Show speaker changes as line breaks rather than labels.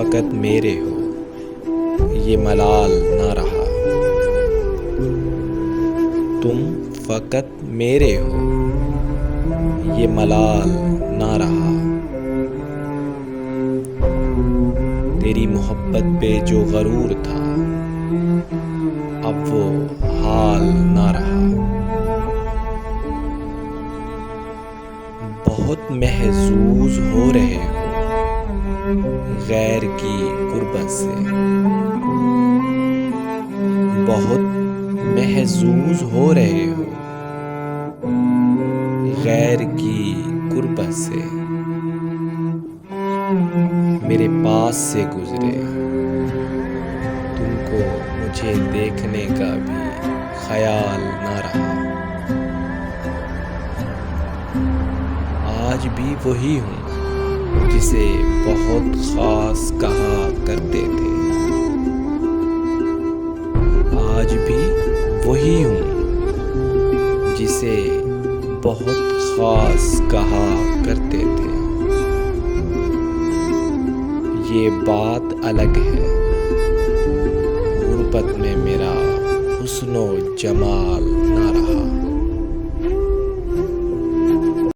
فقط میرے ہو یہ ملال نہ رہا، تم فقط میرے ہو یہ ملال نہ رہا، تیری محبت پہ جو غرور تھا اب وہ حال نہ رہا، بہت محظوظ ہو رہے ہو غیر کی غربت سے، بہت محظوظ ہو رہے ہو غیر کی غربت سے، میرے پاس سے گزرے تم کو مجھے دیکھنے کا بھی خیال نہ رہا، آج بھی وہی ہوں جسے بہت خاص کہا کرتے تھے، آج بھی وہی ہوں جسے بہت خاص کہا کرتے تھے، یہ بات الگ ہے غربت میں میرا حسن و جمال نہ رہا۔